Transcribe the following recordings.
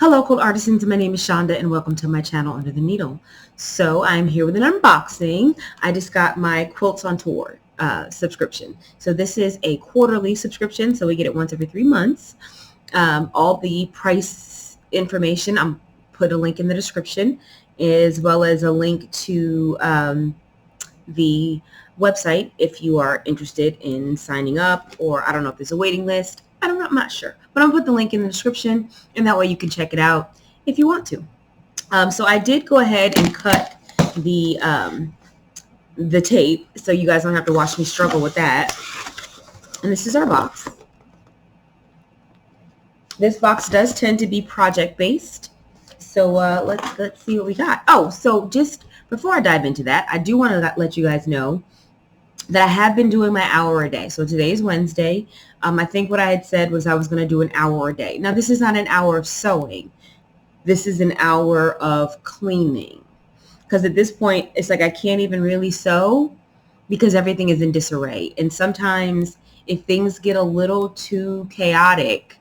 Hello, Cold Artisans. My name is Shonda, and welcome to my channel Under the Needle. So I'm here with an unboxing. I just got my Quilts on Tour subscription. So this is a quarterly subscription, so we get it once every 3 months. All the price information, I'm put a link in the description, as well as a link to the website if you are interested in signing up, or I don't know if there's a waiting list. I don't know, I'm not sure, but I'll put the link in the description, and that way you can check it out if you want to. So I did go ahead and cut the tape, so you guys don't have to watch me struggle with that. And this is our box. This box does tend to be project based, so let's see what we got. Oh, so just before I dive into that, I do want to let you guys know that I have been doing my hour a day. So today is Wednesday. I think what I had said was I was going to do an hour a day. Now, this is not an hour of sewing. This is an hour of cleaning. Because at this point, it's like I can't even really sew because everything is in disarray. And sometimes if things get a little too chaotic,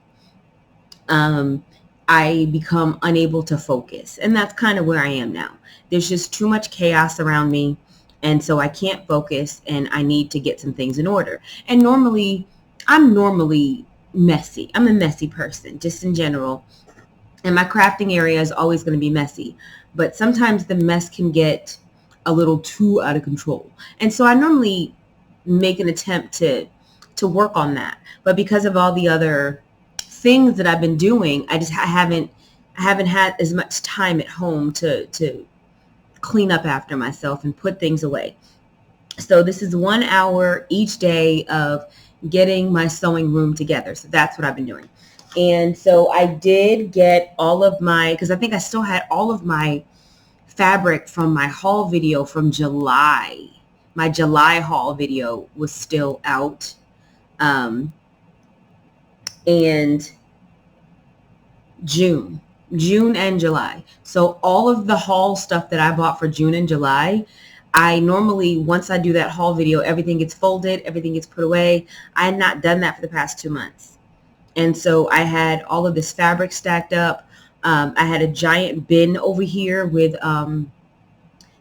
I become unable to focus. And that's kind of where I am now. There's just too much chaos around me. And so I can't focus, and I need to get some things in order. And I'm normally messy. I'm a messy person, just in general. And my crafting area is always going to be messy. But sometimes the mess can get a little too out of control. And so I normally make an attempt to work on that. But because of all the other things that I've been doing, I haven't had as much time at home to clean up after myself and put things away. So this is 1 hour each day of getting my sewing room together. So that's what I've been doing. And so I did get all of because I think I still had all of my fabric from my haul video from July. My July haul video was still out. And June and July. So all of the haul stuff that I bought for June and July, I normally, once I do that haul video, everything gets folded, everything gets put away. I had not done that for the past 2 months. And so I had all of this fabric stacked up. I had a giant bin over here with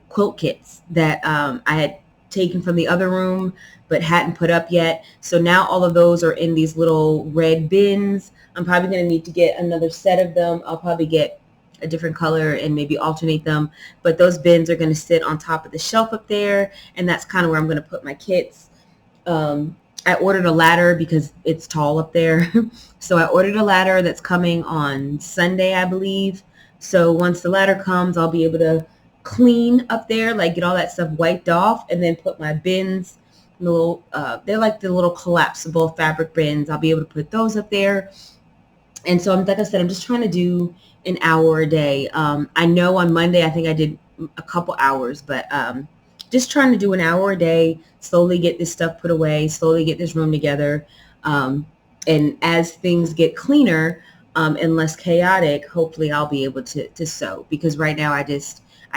quilt kits that I had taken from the other room but hadn't put up yet. So now all of those are in these little red bins. I'm probably going to need to get another set of them. I'll probably get a different color and maybe alternate them. But those bins are going to sit on top of the shelf up there, and that's kind of where I'm going to put my kits. I ordered a ladder because it's tall up there. So I ordered a ladder that's coming on Sunday, I believe. So once the ladder comes, I'll be able to clean up there, like get all that stuff wiped off, and then put my bins, they're like the little collapsible fabric bins. I'll be able to put those up there. And so, like I said, I'm just trying to do an hour a day. I know on Monday, I think I did a couple hours, but just trying to do an hour a day, slowly get this stuff put away, slowly get this room together. And as things get cleaner and less chaotic, hopefully I'll be able to sew. Because right now I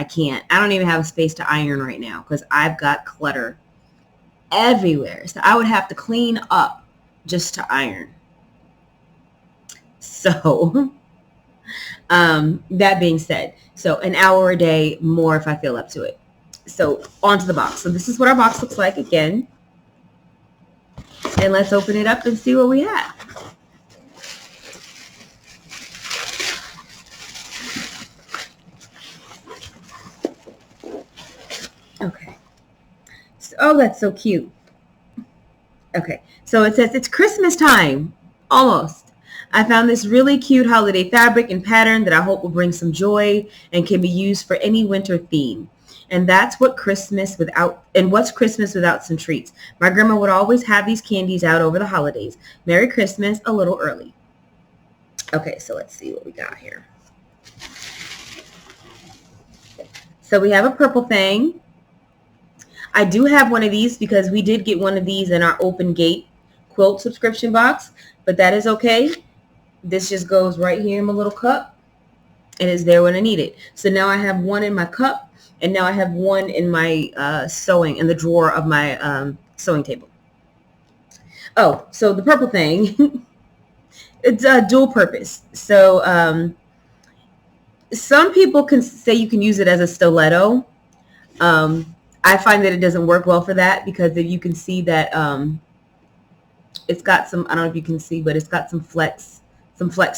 can't. I don't even have a space to iron right now because I've got clutter everywhere. So I would have to clean up just to iron. So that being said, so an hour a day more if I feel up to it. So onto the box. So this is what our box looks like again. And let's open it up and see what we have. Okay. So, oh, that's so cute. Okay. So it says it's Christmas time. Almost. I found this really cute holiday fabric and pattern that I hope will bring some joy and can be used for any winter theme. And what's Christmas without some treats? My grandma would always have these candies out over the holidays. Merry Christmas a little early. Okay, so let's see what we got here. So we have a purple thing. I do have one of these because we did get one of these in our open gate quilt subscription box, but that is okay. This just goes right here in my little cup and it's there when I need it. So now I have one in my cup, and now I have one in my in the drawer of my sewing table. Oh, so the purple thing, it's a dual purpose. So Some people can say you can use it as a stiletto. I find that it doesn't work well for that because you can see that it's got some, I don't know if you can see, but it's got some flex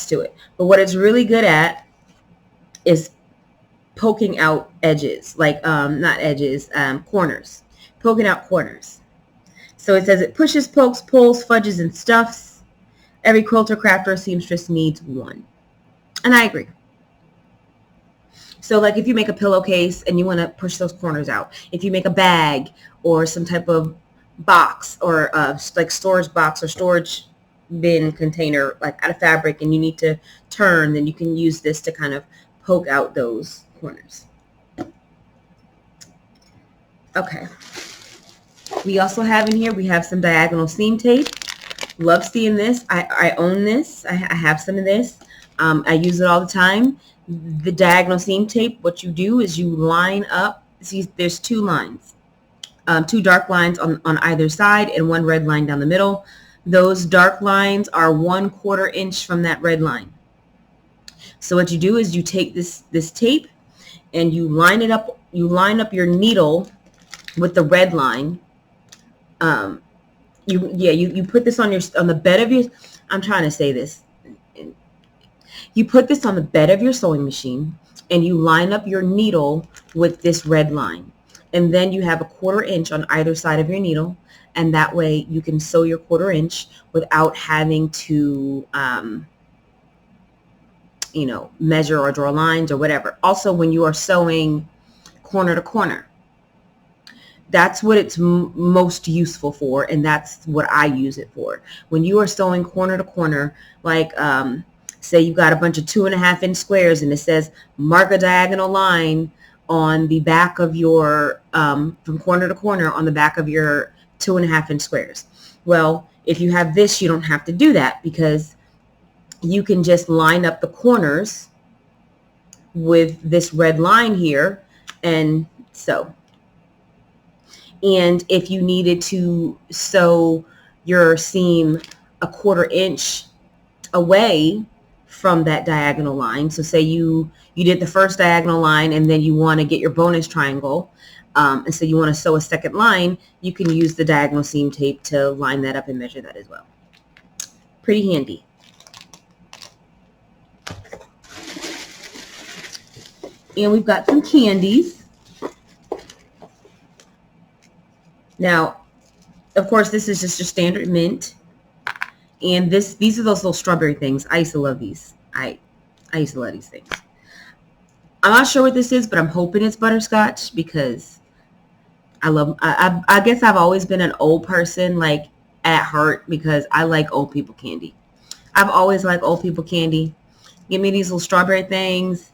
to it. But what it's really good at is poking out edges, like not edges, corners, poking out corners. So it says it pushes, pokes, pulls, fudges, and stuffs. Every quilter, crafter, or seamstress needs one. And I agree. So like if you make a pillowcase and you want to push those corners out, if you make a bag or some type of box or like storage box or storage bin container like out of fabric and you need to turn, then you can use this to kind of poke out those corners. Okay. We also have in here, we have some diagonal seam tape. Love seeing this. I own this. I have some of this. I use it all the time. The diagonal seam tape, what you do is you line up, see there's two lines, two dark lines on either side and one red line down the middle. Those dark lines are 1/4 inch from that red line. So what you do is you take this tape and you line it up, you line up your needle with the red line. You put this on the bed of your, I'm trying to say this. You put this on the bed of your sewing machine and you line up your needle with this red line. And then you have a 1/4 inch on either side of your needle. And that way you can sew your 1/4 inch without having to, measure or draw lines or whatever. Also, when you are sewing corner to corner, that's what it's most useful for. And that's what I use it for. When you are sewing corner to corner, like, say you've got a bunch of 2.5 inch squares and it says mark a diagonal line on the back of your, from corner to corner on the back of your 2.5 inch squares. Well, if you have this, you don't have to do that because you can just line up the corners with this red line here and sew. And if you needed to sew your seam a 1/4 inch away from that diagonal line. So say you did the first diagonal line and then you want to get your bonus triangle. And so you want to sew a second line, you can use the diagonal seam tape to line that up and measure that as well. Pretty handy. And we've got some candies. Now, of course, this is just your standard mint. And these are those little strawberry things. I used to love these. I used to love these things. I'm not sure what this is, but I'm hoping it's butterscotch because I guess I've always been an old person, like at heart, because I like old people candy. I've always liked old people candy. Give me these little strawberry things.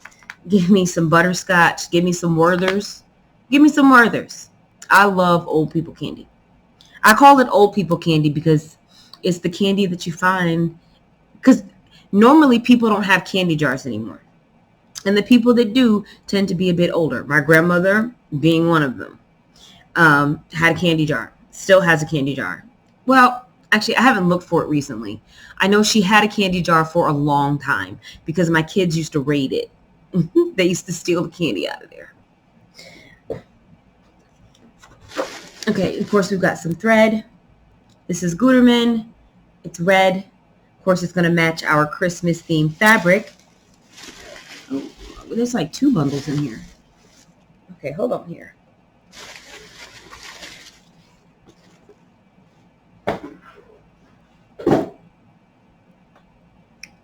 Give me some butterscotch. Give me some Werthers. Give me some Werthers. I love old people candy. I call it old people candy because it's the candy that you find, because normally people don't have candy jars anymore. And the people that do tend to be a bit older. My grandmother being one of them, had a candy jar, still has a candy jar. Well, actually, I haven't looked for it recently. I know she had a candy jar for a long time because my kids used to raid it. They used to steal the candy out of there. Okay, of course, we've got some thread. This is Gutermann. It's red. Of course, it's going to match our Christmas themed fabric. Oh, there's like 2 bundles in here. Okay, hold on here.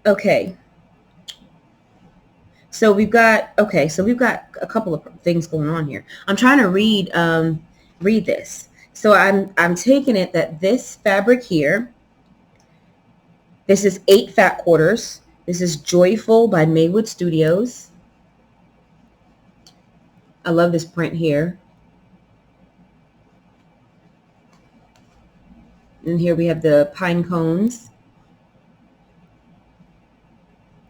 Okay. So we've got a couple of things going on here. I'm trying to read this. So I'm taking it that this fabric here, this is 8 fat quarters. This is Joyful by Maywood Studios. I love this print here. And here we have the pine cones.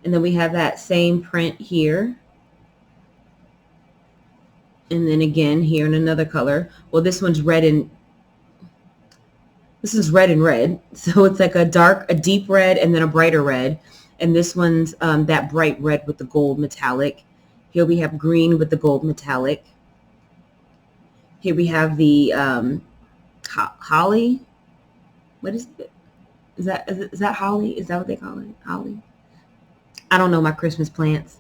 And then we have that same print here. And then again here in another color. Well, this one's red and this is red and red. So it's like a deep red and then a brighter red. And this one's that bright red with the gold metallic. Here we have green with the gold metallic. Here we have the holly. What is it? Is that holly? Is that what they call it? Holly? I don't know my Christmas plants.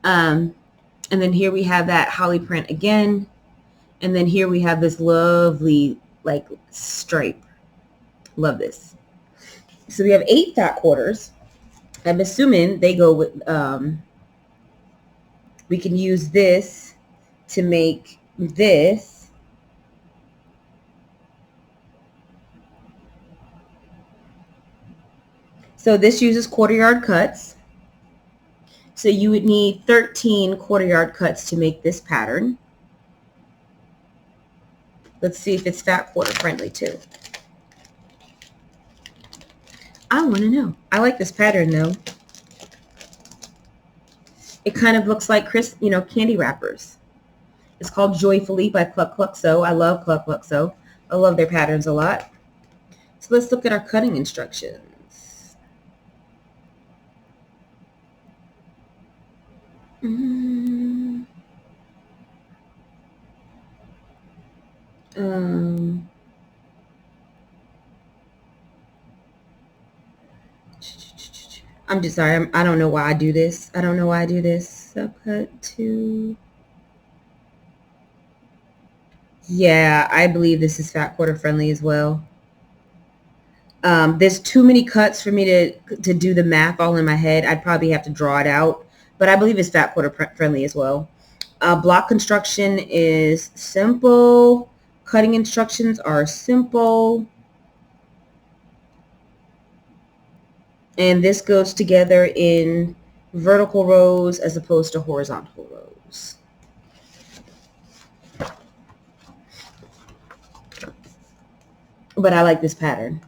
And then here we have that holly print again. And then here we have this lovely like stripe. Love this. So we have 8 fat quarters. I'm assuming they go with, we can use this to make this. So this uses quarter yard cuts. So you would need 13 quarter yard cuts to make this pattern. Let's see if it's fat quarter friendly too. I want to know. I like this pattern though. It kind of looks like candy wrappers. It's called Joyfully by Cluck Cluck Sew. I love Cluck Cluck Sew. I love their patterns a lot. So let's look at our cutting instructions. I'm just sorry. I don't know why I do this. I don't know why I do this. Subcut to. Yeah, I believe this is fat quarter friendly as well. There's too many cuts for me to do the math all in my head. I'd probably have to draw it out, but I believe it's fat quarter friendly as well. Block construction is simple. Cutting instructions are simple. And this goes together in vertical rows as opposed to horizontal rows. But I like this pattern.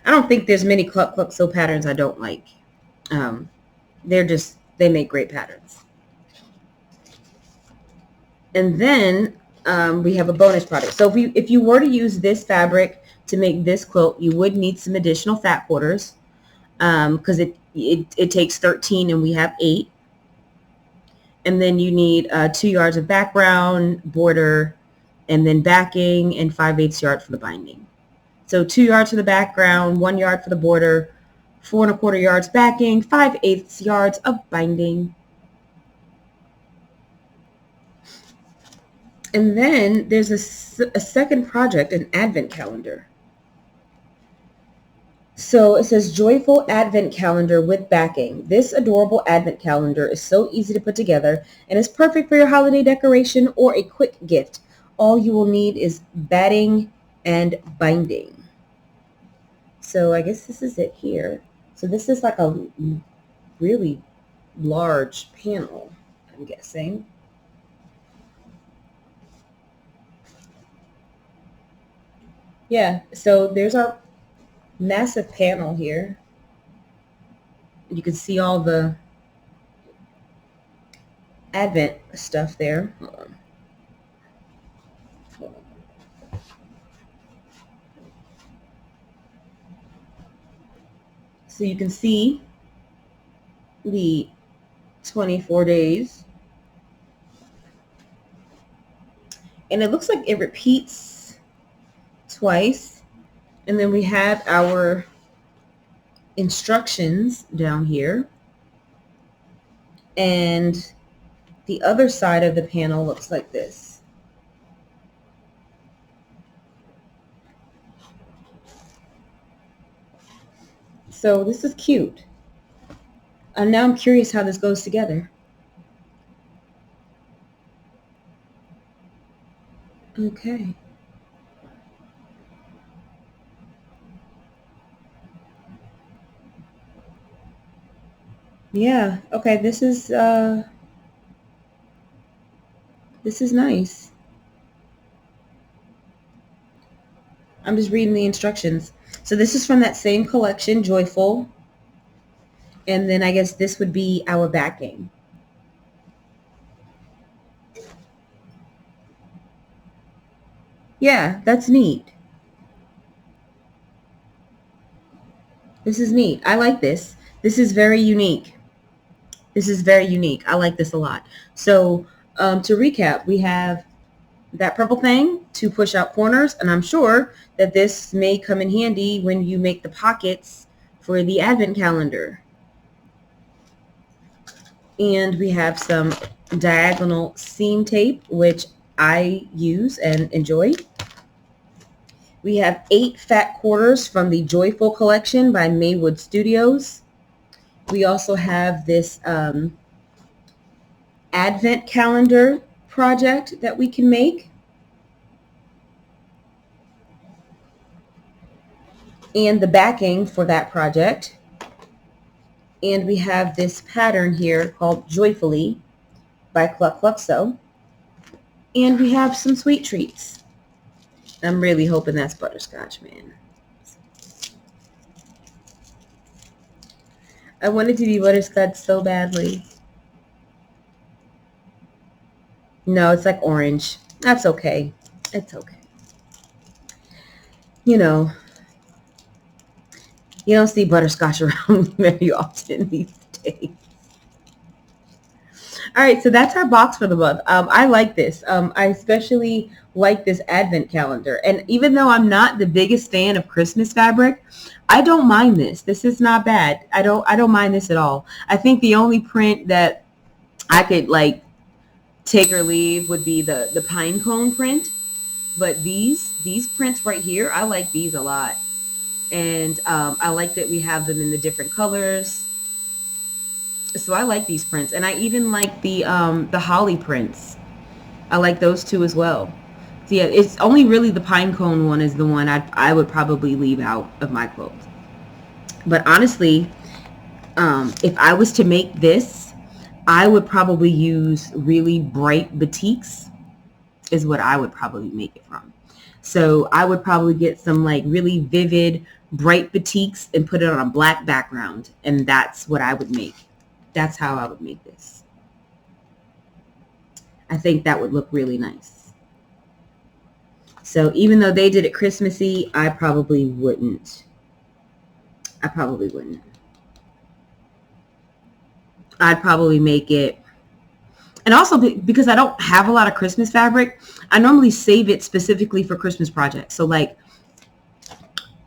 I don't think there's many Cluck Cluck Sew patterns I don't like. They make great patterns. And then we have a bonus product. So if you were to use this fabric to make this quilt, you would need some additional fat quarters because it takes 13 and we have 8. And then you need 2 yards of background, border, and then backing, and 5/8 yard for the binding. So 2 yards for the background, 1 yard for the border, 4 1/4 yards backing, 5/8 yards of binding. And then there's a second project, an advent calendar. So it says Joyful Advent Calendar with backing. This adorable advent calendar is so easy to put together and is perfect for your holiday decoration or a quick gift. All you will need is batting and binding. So I guess this is it here. So this is like a really large panel, I'm guessing. Yeah, so there's our massive panel here. You can see all the Advent stuff there. Hold on. So you can see the 24 days. And it looks like it repeats twice. And then we have our instructions down here. And the other side of the panel looks like this. So this is cute. And now I'm curious how this goes together. Okay. Yeah, okay, this is nice. I'm just reading the instructions. So this is from that same collection, Joyful. And then I guess this would be our backing. Yeah, that's neat. This is neat. I like this. This is very unique. This is very unique. I like this a lot. So to recap, we have that purple thing to push out corners, and I'm sure that this may come in handy when you make the pockets for the advent calendar. And we have some diagonal seam tape, which I use and enjoy. We have 8 fat quarters from the Joyful collection by Maywood Studios. We also have this advent calendar project that we can make. And the backing for that project. And we have this pattern here called Joyfully by Cluck Cluck Sew. And we have some sweet treats. I'm really hoping that's butterscotch, man. I wanted to be butterscotch so badly. No, it's like orange. That's okay. It's okay. You know, you don't see butterscotch around very often these days. All right, so that's our box for the month. I like this. I especially like this advent calendar. And even though I'm not the biggest fan of Christmas fabric, I don't mind this. This is not bad. I don't mind this at all. I think the only print that I could like take or leave would be the pine cone print. But these prints right here, I like these a lot. And I like that we have them in the different colors. So I like these prints, and I even like the holly prints. I like those two as well. So yeah, it's only really the pine cone one is the one I would probably leave out of my quilts. But honestly, if I was to make this, I would probably use really bright batiks is what I would probably make it from. So I would probably get some like really vivid, bright batiks and put it on a black background, and that's what I would make. That's how I would make this. I think that would look really nice. So even though they did it Christmassy, I probably wouldn't. I'd probably make it. And also because I don't have a lot of Christmas fabric, I normally save it specifically for Christmas projects. So like,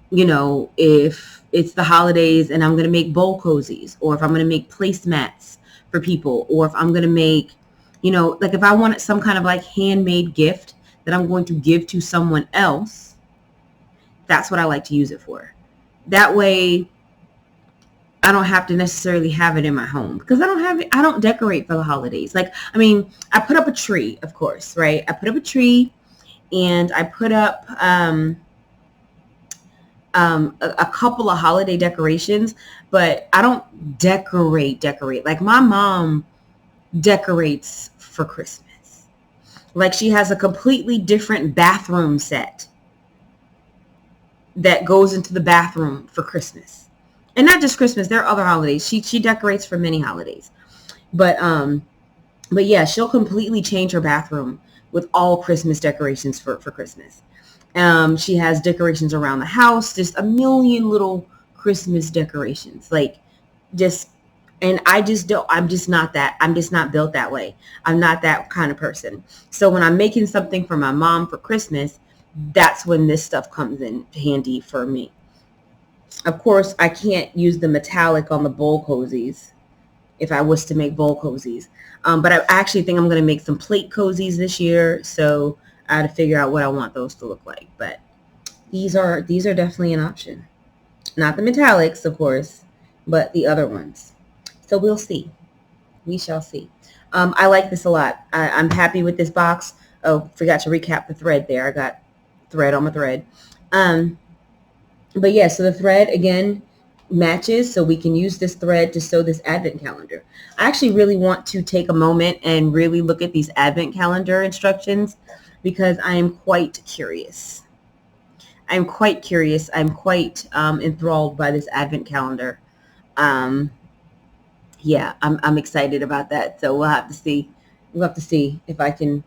you know, if it's the holidays and I'm going to make bowl cozies, or if I'm going to make placemats for people, or if I'm going to make, you know, like if I wanted some kind of like handmade gift that I'm going to give to someone else, that's what I like to use it for. That way I don't have to necessarily have it in my home, because I don't decorate for the holidays. Like, I mean, I put up a tree, of course, right? I put up a tree, and I put up a couple of holiday decorations, but I don't decorate. Like my mom decorates for Christmas. Like she has a completely different bathroom set that goes into the bathroom for Christmas. And not just Christmas, there are other holidays. She decorates for many holidays. But yeah, she'll completely change her bathroom with all Christmas decorations for Christmas. She has decorations around the house, just a million little Christmas decorations. Like just, and I'm just not built that way. I'm not that kind of person. So when I'm making something for my mom for Christmas, that's when this stuff comes in handy for me. Of course, I can't use the metallic on the bowl cozies if I was to make bowl cozies. But I actually think I'm going to make some plate cozies this year. So I had to figure out what I want those to look like. But these are definitely an option. Not the metallics, of course, but the other ones. So we'll see. We shall see. I like this a lot. I'm happy with this box. Oh, forgot to recap the thread there. I got thread on my thread. But yeah, so the thread, again, matches, so we can use this thread to sew this advent calendar. I actually really want to take a moment and really look at these advent calendar instructions, because I am quite curious. I'm quite enthralled by this advent calendar. Yeah, I'm excited about that. So we'll have to see. We'll have to see if I can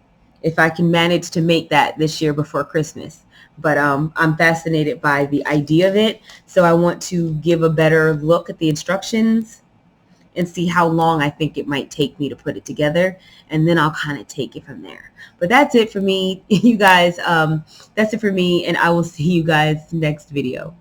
manage to make that this year before Christmas. But I'm fascinated by the idea of it. So I want to give a better look at the instructions and see how long I think it might take me to put it together, and then I'll kind of take it from there. But that's it for me, you guys. That's it for me, and I will see you guys next video.